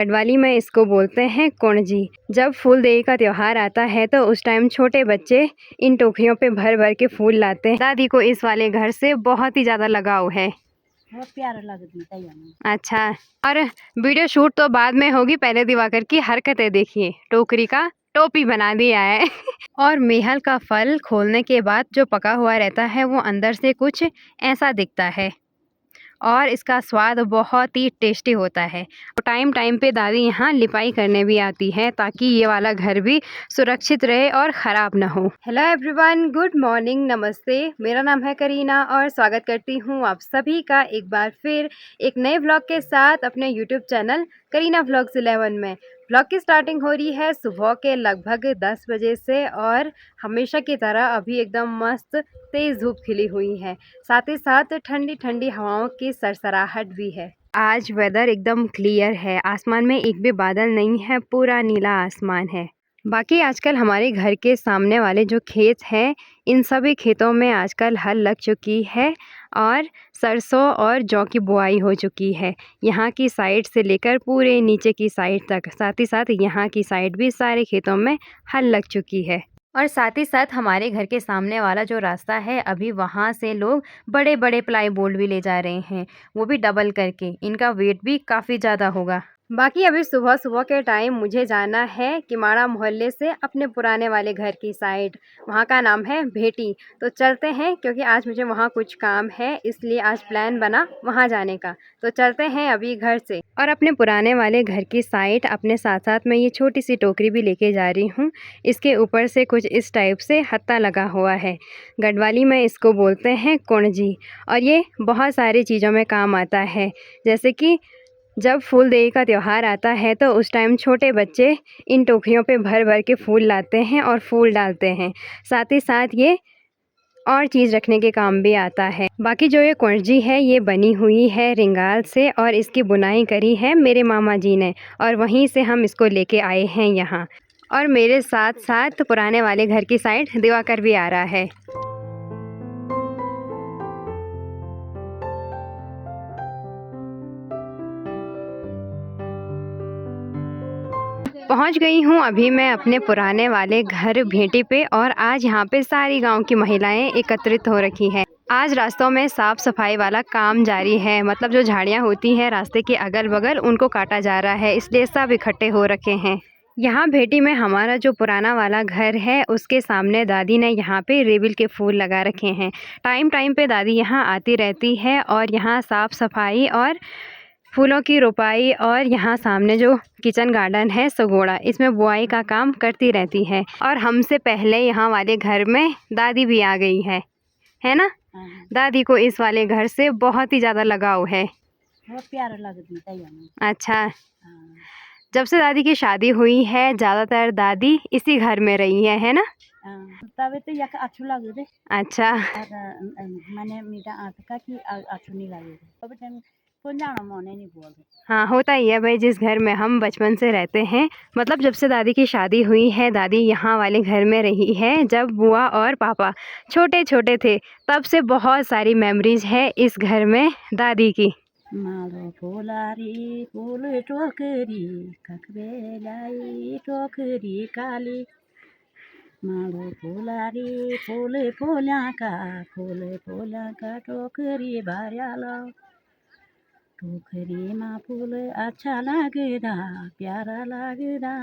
गढ़वाली में इसको बोलते हैं कुणजी। जब फूल देवी का त्योहार आता है तो उस टाइम छोटे बच्चे इन टोकरियों पे भर भर के फूल लाते हैं। दादी को इस वाले घर से बहुत ही ज़्यादा लगाव है, बहुत प्यारा लगता है। अच्छा, और वीडियो शूट तो बाद में होगी, पहले दिवाकर की हरकतें देखिए। टोकरी का टोपी बना दिया है और मेहल का फल खोलने के बाद जो पका हुआ रहता है वो अंदर से कुछ ऐसा दिखता है और इसका स्वाद बहुत ही टेस्टी होता है। तो टाइम टाइम पे दादी यहाँ लिपाई करने भी आती है ताकि ये वाला घर भी सुरक्षित रहे और ख़राब ना हो। हेलो एवरीवन, गुड मॉर्निंग, नमस्ते। मेरा नाम है करीना और स्वागत करती हूँ आप सभी का एक बार फिर एक नए व्लॉग के साथ अपने यूट्यूब चैनल करीना व्लॉग्स 11 में। व्लॉग की स्टार्टिंग हो रही है सुबह के लगभग 10 बजे से और हमेशा की तरह अभी एकदम मस्त तेज़ धूप खिली हुई है, साथ ही साथ ठंडी ठंडी हवाओं की सरसराहट भी है। आज वेदर एकदम क्लियर है, आसमान में एक भी बादल नहीं है, पूरा नीला आसमान है। बाकी आजकल हमारे घर के सामने वाले जो खेत हैं इन सभी खेतों में आजकल हल लग चुकी है और सरसों और जौ की बुआई हो चुकी है। यहाँ की साइड से लेकर पूरे नीचे की साइड तक, साथ ही साथ यहाँ की साइड भी सारे खेतों में हल लग चुकी है। और साथ ही साथ हमारे घर के सामने वाला जो रास्ता है अभी वहाँ से लोग बड़े बड़े प्लाई बोर्ड भी ले जा रहे हैं, वो भी डबल करके। इनका वेट भी काफ़ी ज़्यादा होगा। बाकी अभी सुबह सुबह के टाइम मुझे जाना है किमाड़ा मोहल्ले से अपने पुराने वाले घर की साइड, वहाँ का नाम है भेटी। तो चलते हैं क्योंकि आज मुझे वहाँ कुछ काम है, इसलिए आज प्लान बना वहाँ जाने का। तो चलते हैं अभी घर से। और अपने पुराने वाले घर की साइड अपने साथ साथ मैं ये छोटी सी टोकरी भी लेके जा रही हूँ। इसके ऊपर से कुछ इस टाइप से हत्ता लगा हुआ है। गढ़वाली में इसको बोलते हैं कुणजी और ये बहुत सारी चीज़ों में काम आता है। जैसे कि जब फूल देवी का त्योहार आता है तो उस टाइम छोटे बच्चे इन टोकरियों पे भर भर के फूल लाते हैं और फूल डालते हैं। साथ ही साथ ये और चीज़ रखने के काम भी आता है। बाकी जो ये कुंजी है ये बनी हुई है रिंगाल से और इसकी बुनाई करी है मेरे मामा जी ने और वहीं से हम इसको लेके आए हैं यहाँ। और मेरे साथ साथ पुराने वाले घर की साइड दिवाकर भी आ रहा है। पहुंच गई हूं अभी मैं अपने पुराने वाले घर भेटी पे और आज यहां पे सारी गांव की महिलाएं एकत्रित हो रखी हैं। आज रास्तों में साफ सफाई वाला काम जारी है, मतलब जो झाड़ियां होती हैं रास्ते के अगल बगल उनको काटा जा रहा है, इसलिए सब इकट्ठे हो रखे हैं। यहाँ भेटी में हमारा जो पुराना वाला घर है उसके सामने दादी ने यहाँ पे रेबिल के फूल लगा रखे हैं। टाइम टाइम पे दादी यहाँ आती रहती है और यहाँ साफ़ सफाई और फूलों की रोपाई और यहाँ सामने जो किचन गार्डन है सगोड़ा, इसमें बुआई का काम करती रहती है। और हमसे पहले यहाँ वाले घर में दादी भी आ गई है ना? दादी को इस वाले घर से बहुत ही ज़्यादा लगाव है, बहुत प्यारा लगता है। अच्छा, जब से दादी की शादी हुई है ज़्यादातर दादी इसी घर में रही है ना? तबे तो यक अच्छू लगे रे। अच्छा, माने मीठा आटका की अच्छू नहीं लगे तबे टाइम कौन जाना मोने नहीं बोल। हाँ होता ही है भाई, जिस घर में हम बचपन से रहते हैं, मतलब जब से दादी की शादी हुई है दादी यहाँ वाले घर में रही है। जब बुआ और पापा छोटे छोटे थे तब से बहुत सारी मेमोरीज है इस घर में दादी की। मालो फुलारी फूल टोकरी ककबेलाई टोकरी काली, मालो फुलारी फूल फूल्या का टोकरी भर्याला, टोकरी मा फूल अच्छा लगदा प्यारा लगदा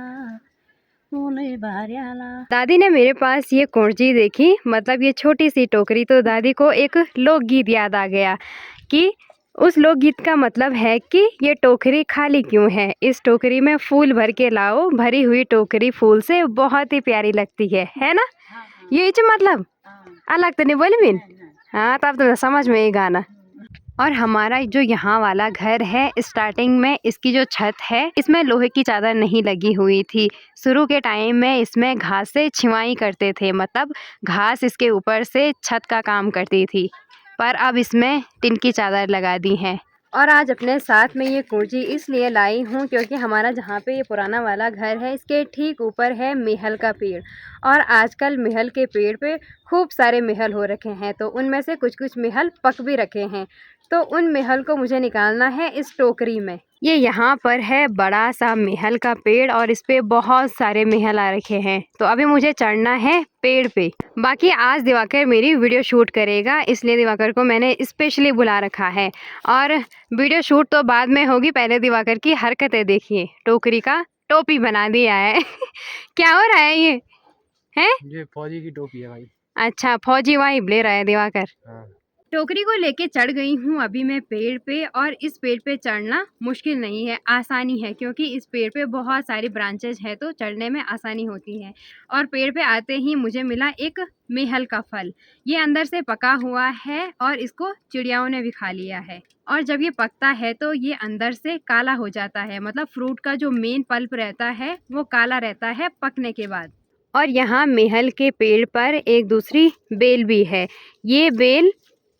फूल भर्याला। दादी ने मेरे पास ये कुंजी देखी, मतलब ये छोटी सी टोकरी, तो दादी को एक लोकगीत याद आ गया कि उस लोकगीत का मतलब है कि ये टोकरी खाली क्यों है, इस टोकरी में फूल भर के लाओ, भरी हुई टोकरी फूल से बहुत ही प्यारी लगती है ना? ये मतलब अलग तो नहीं बोली मीन? हाँ तब तो समझ में ये गाना। और हमारा जो यहाँ वाला घर है स्टार्टिंग में इसकी जो छत है इसमें लोहे की चादर नहीं लगी हुई थी। शुरू के टाइम में इसमें घास से छिवाई करते थे, मतलब घास इसके ऊपर से छत का काम करती थी, पर अब इसमें टिन की चादर लगा दी है। और आज अपने साथ में ये कुंजी इसलिए लाई हूँ क्योंकि हमारा जहाँ पे ये पुराना वाला घर है इसके ठीक ऊपर है मेहल का पेड़ और आजकल मेहल के पेड़ पे खूब सारे मेहल हो रखे हैं, तो उनमें से कुछ कुछ मेहल पक भी रखे हैं। तो उन मेहल को मुझे निकालना है इस टोकरी में। ये यहाँ पर है बड़ा सा मेहल का पेड़ और इस पे बहुत सारे मेहल आ रखे हैं। तो अभी मुझे चढ़ना है पेड़ पे। बाकी आज दिवाकर मेरी वीडियो शूट करेगा, इसलिए दिवाकर को मैंने स्पेशली बुला रखा है। और वीडियो शूट तो बाद में होगी, पहले दिवाकर की हरकतें देखिए। टोकरी का टोपी बना दिया है। क्या हो रहा है ये? है ये फौजी की टोपी है भाई। अच्छा, फौजी वाइब ले रहा है दिवाकर। हाँ। टोकरी को लेके चढ़ गई हूँ अभी मैं पेड़ पे। और इस पेड़ पे चढ़ना मुश्किल नहीं है, आसानी है, क्योंकि इस पेड़ पे बहुत सारी ब्रांचेज है तो चढ़ने में आसानी होती है। और पेड़ पे आते ही मुझे मिला एक मेहल का फल। ये अंदर से पका हुआ है और इसको चिड़ियाओं ने भी खा लिया है। और जब ये पकता है तो ये अंदर से काला हो जाता है, मतलब फ्रूट का जो मेन पल्प रहता है वो काला रहता है पकने के बाद। और यहाँ मेहल के पेड़ पर एक दूसरी बेल भी है। ये बेल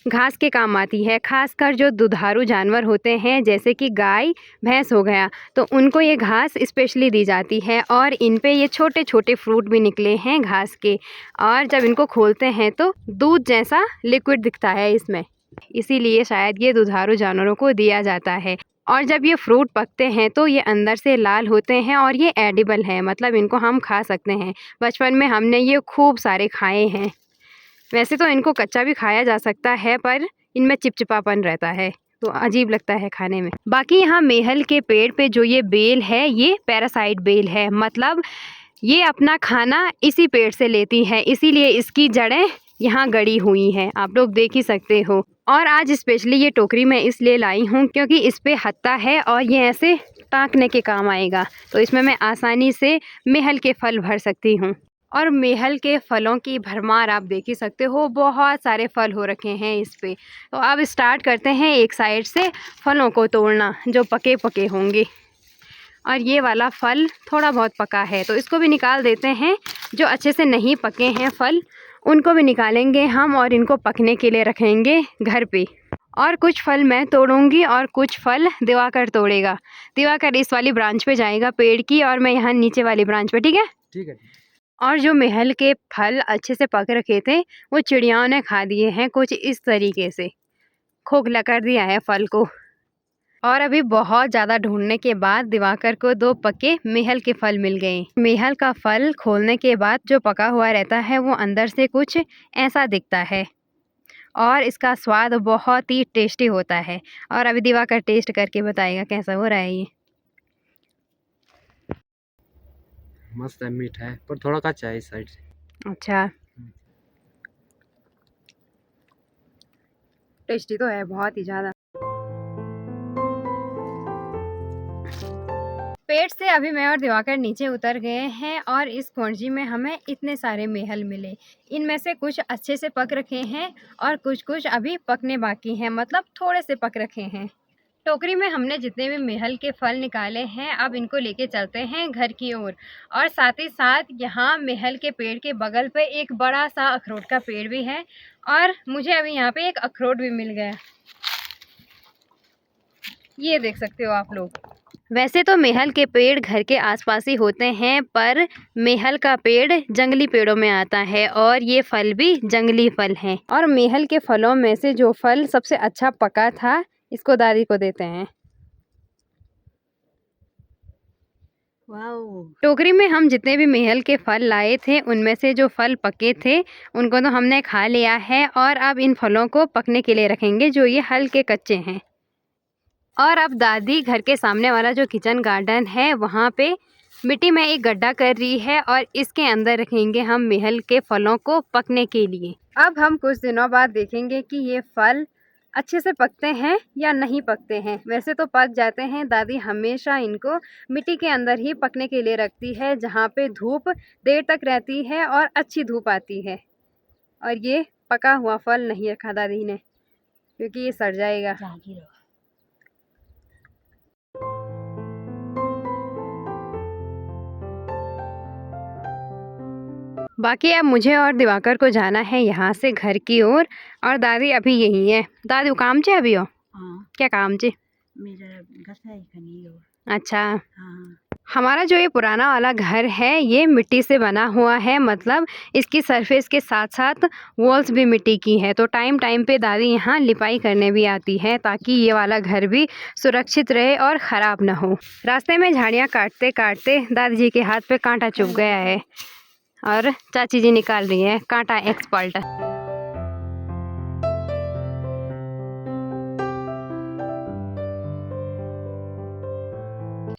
घास के काम आती है, खासकर जो दुधारू जानवर होते हैं जैसे कि गाय भैंस हो गया, तो उनको ये घास स्पेशली दी जाती है। और इन पे ये छोटे छोटे फ्रूट भी निकले हैं घास के। और जब इनको खोलते हैं तो दूध जैसा लिक्विड दिखता है इसमें, इसीलिए शायद ये दुधारू जानवरों को दिया जाता है। और जब ये फ्रूट पकते हैं तो ये अंदर से लाल होते हैं और ये एडिबल है, मतलब इनको हम खा सकते हैं। बचपन में हमने ये खूब सारे खाए हैं। वैसे तो इनको कच्चा भी खाया जा सकता है, पर इनमें चिपचिपापन रहता है तो अजीब लगता है खाने में। बाकी यहाँ मेहल के पेड़ पे जो ये बेल है ये पैरासाइट बेल है, मतलब ये अपना खाना इसी पेड़ से लेती है, इसीलिए इसकी जड़ें यहाँ गड़ी हुई हैं, आप लोग देख ही सकते हो। और आज स्पेशली ये टोकरी मैं इसलिए लाई हूँ क्योंकि इस पे हत्ता है और ये ऐसे टाँकने के काम आएगा, तो इसमें मैं आसानी से मेहल के फल भर सकती हूँ। और मेहल के फलों की भरमार आप देख ही सकते हो, बहुत सारे फल हो रखे हैं इस पे। तो अब स्टार्ट करते हैं एक साइड से फलों को तोड़ना जो पके पके होंगे। और ये वाला फल थोड़ा बहुत पका है तो इसको भी निकाल देते हैं। जो अच्छे से नहीं पके हैं फल उनको भी निकालेंगे हम और इनको पकने के लिए रखेंगे घर पे। और कुछ फल मैं तोड़ूंगी और कुछ फल दिवाकर तोड़ेगा। दिवाकर इस वाली ब्रांच पे जाएगा पेड़ की और मैं यहाँ नीचे वाली ब्रांच पे, ठीक है? ठीक है। और जो महल के फल अच्छे से पक रखे थे वो चिड़ियाओं ने खा दिए हैं, कुछ इस तरीके से खोखला कर दिया है फल को। और अभी बहुत ज़्यादा ढूंढने के बाद दिवाकर को 2 पके मेहल के फल मिल गए। मेहल का फल खोलने के बाद जो पका हुआ रहता है वो अंदर से कुछ ऐसा दिखता है और इसका स्वाद बहुत ही टेस्टी होता है। और अभी दिवाकर टेस्ट करके बताएगा कैसा हो रहा है ये। मस्त है, मीठा है पर थोड़ा कच्चा है इस साइड से। अच्छा, टेस्टी तो है बहुत ही ज़्यादा। पेड़ से अभी मैं और दिवाकर नीचे उतर गए हैं और इस कुंजी में हमें इतने सारे मेहल मिले। इनमें से कुछ अच्छे से पक रखे हैं और कुछ कुछ अभी पकने बाकी हैं, मतलब थोड़े से पक रखे हैं। टोकरी में हमने जितने भी मेहल के फल निकाले हैं अब इनको लेके चलते हैं घर की ओर। और साथ ही साथ यहाँ मेहल के पेड़ के बगल पे एक बड़ा सा अखरोट का पेड़ भी है और मुझे अभी यहाँ पे एक अखरोट भी मिल गया, ये देख सकते हो आप लोग। वैसे तो मेहल के पेड़ घर के आसपास ही होते हैं, पर मेहल का पेड़ जंगली पेड़ों में आता है और ये फल भी जंगली फल हैं। और मेहल के फलों में से जो फल सबसे अच्छा पका था इसको दादी को देते हैं। वाओ। टोकरी में हम जितने भी मेहल के फल लाए थे उनमें से जो फल पके थे उनको तो हमने खा लिया है और अब इन फलों को पकने के लिए रखेंगे जो ये हल्के कच्चे हैं। और अब दादी घर के सामने वाला जो किचन गार्डन है वहाँ पे मिट्टी में एक गड्ढा कर रही है और इसके अंदर रखेंगे हम मेहल के फलों को पकने के लिए। अब हम कुछ दिनों बाद देखेंगे कि ये फल अच्छे से पकते हैं या नहीं पकते हैं। वैसे तो पक जाते हैं, दादी हमेशा इनको मिट्टी के अंदर ही पकने के लिए रखती है जहाँ पे धूप देर तक रहती है और अच्छी धूप आती है। और ये पका हुआ फल नहीं रखा दादी ने क्योंकि ये सड़ जाएगा। जागी रहो। बाकी अब मुझे और दिवाकर को जाना है यहाँ से घर की ओर और दादी अभी यही है। दादी काम चे अभी हो? हाँ, क्या काम चे? मेरा घर है खनी हो। अच्छा, हाँ। हमारा जो ये पुराना वाला घर है ये मिट्टी से बना हुआ है, मतलब इसकी सरफेस के साथ साथ वॉल्स भी मिट्टी की है। तो टाइम टाइम पे दादी यहाँ लिपाई करने भी आती है ताकि ये वाला घर भी सुरक्षित रहे और ख़राब ना हो। रास्ते में झाड़ियाँ काटते काटते दादी जी के हाथ पे कांटा चुभ गया है और चाची जी निकाल रही है कांटा एक्सपर्ट।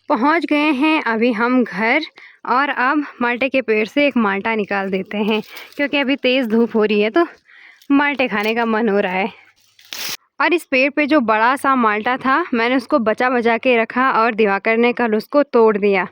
पहुंच गए हैं अभी हम घर, और अब माल्टे के पेड़ से एक माल्टा निकाल देते हैं क्योंकि अभी तेज़ धूप हो रही है तो माल्टे खाने का मन हो रहा है। और इस पेड़ पे जो बड़ा सा माल्टा था मैंने उसको बचा बचा के रखा और दिवाकर ने कल उसको तोड़ दिया।